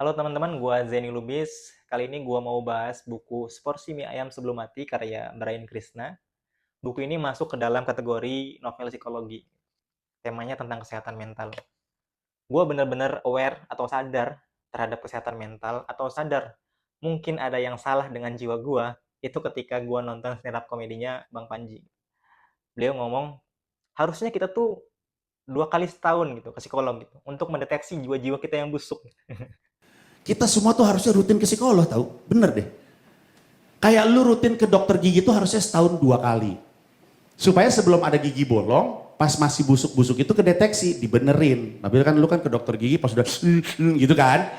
Halo teman-teman, gua Zeni Lubis. Kali ini gua mau bahas buku Seporsi Mie Ayam Sebelum Mati karya Brian Krishna. Buku ini masuk ke dalam kategori novel psikologi. Temanya tentang kesehatan mental. Gua bener-bener aware atau sadar terhadap kesehatan mental atau sadar mungkin ada yang salah dengan jiwa gua itu ketika gua nonton stand up komedinya Bang Panji. Beliau ngomong, harusnya kita tuh 2 kali setahun gitu ke psikolog gitu untuk mendeteksi jiwa-jiwa kita yang busuk. Kita semua tuh harusnya rutin ke psikolog tahu, bener deh. Kayak lu rutin ke dokter gigi tuh harusnya setahun 2 kali. Supaya sebelum ada gigi bolong, pas masih busuk-busuk itu kedeteksi, dibenerin. Tapi kan lu kan ke dokter gigi pas udah gitu kan.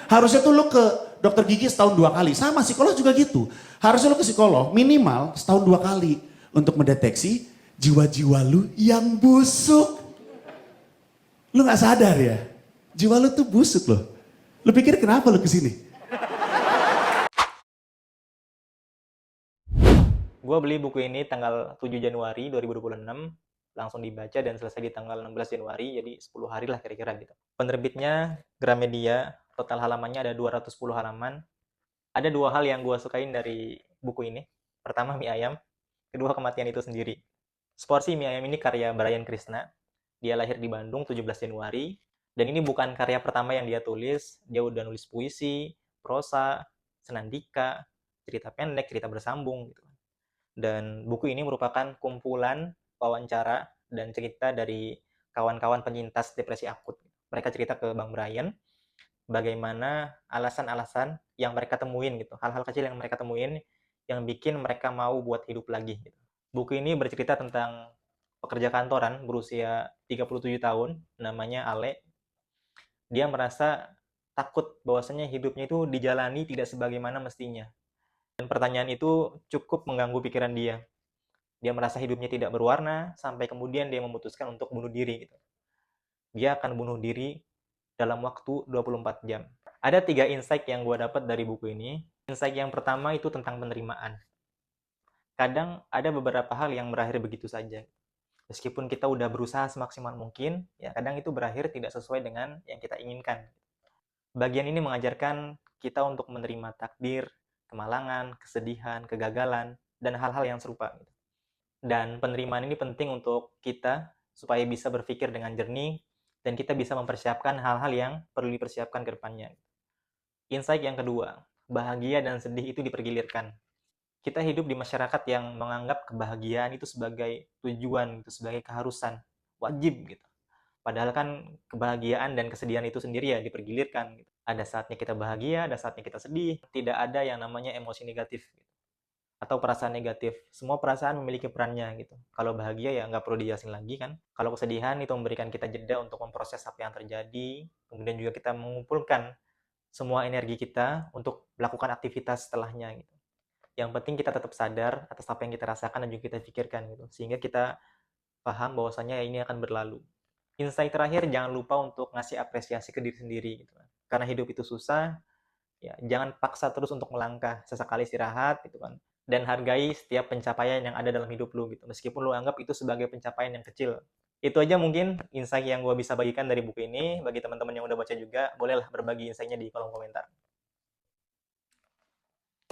Harusnya tuh lu ke dokter gigi setahun 2 kali. Sama psikolog juga gitu. Harusnya lu ke psikolog minimal setahun 2 kali untuk mendeteksi jiwa-jiwa lu yang busuk. Lu gak sadar ya? Jiwa lu tuh busuk loh. Lu pikir kenapa lu kesini? Gue beli buku ini tanggal 7 Januari 2026, langsung dibaca dan selesai di tanggal 16 Januari, jadi 10 hari lah kira-kira gitu. Penerbitnya Gramedia, total halamannya ada 210 halaman. Ada dua hal yang gue sukain dari buku ini. Pertama, mie ayam. Kedua, kematian itu sendiri. Seporsi Mie Ayam ini karya Brian Krishna. Dia lahir di Bandung 17 Januari. Dan ini bukan karya pertama yang dia tulis. Dia udah nulis puisi, prosa, senandika, cerita pendek, cerita bersambung gitu. Dan buku ini merupakan kumpulan wawancara dan cerita dari kawan-kawan penyintas depresi akut. Mereka cerita ke Bang Brian bagaimana alasan-alasan yang mereka temuin gitu, hal-hal kecil yang mereka temuin yang bikin mereka mau buat hidup lagi gitu. Buku ini bercerita tentang pekerja kantoran berusia 37 tahun, namanya Ale. Dia merasa takut bahwasanya hidupnya itu dijalani tidak sebagaimana mestinya. Dan pertanyaan itu cukup mengganggu pikiran dia. Dia merasa hidupnya tidak berwarna, sampai kemudian dia memutuskan untuk bunuh diri gitu. Dia akan bunuh diri dalam waktu 24 jam. Ada 3 insight yang gue dapat dari buku ini. Insight yang pertama itu tentang penerimaan. Kadang ada beberapa hal yang berakhir begitu saja. Meskipun kita udah berusaha semaksimal mungkin, ya kadang itu berakhir tidak sesuai dengan yang kita inginkan. Bagian ini mengajarkan kita untuk menerima takdir, kemalangan, kesedihan, kegagalan, dan hal-hal yang serupa. Dan penerimaan ini penting untuk kita supaya bisa berpikir dengan jernih dan kita bisa mempersiapkan hal-hal yang perlu dipersiapkan ke depannya. Insight yang kedua, bahagia dan sedih itu dipergilirkan. Kita hidup di masyarakat yang menganggap kebahagiaan itu sebagai tujuan, itu sebagai keharusan, wajib gitu. Padahal kan kebahagiaan dan kesedihan itu sendiri ya dipergilirkan. Gitu. Ada saatnya kita bahagia, ada saatnya kita sedih. Tidak ada yang namanya emosi negatif. Gitu. Atau perasaan negatif. Semua perasaan memiliki perannya gitu. Kalau bahagia ya nggak perlu dijelasin lagi kan. Kalau kesedihan itu memberikan kita jeda untuk memproses apa yang terjadi. Kemudian juga kita mengumpulkan semua energi kita untuk melakukan aktivitas setelahnya gitu. Yang penting kita tetap sadar atas apa yang kita rasakan dan juga kita pikirkan gitu. Sehingga kita paham bahwasanya ini akan berlalu. Insight terakhir, jangan lupa untuk ngasih apresiasi ke diri sendiri gitu. Karena hidup itu susah, ya jangan paksa terus untuk melangkah, sesekali istirahat gitu kan, dan hargai setiap pencapaian yang ada dalam hidup lu gitu, meskipun lu anggap itu sebagai pencapaian yang kecil. Itu aja mungkin insight yang gue bisa bagikan dari buku ini. Bagi teman-teman yang udah baca juga, bolehlah berbagi insight-nya di kolom komentar.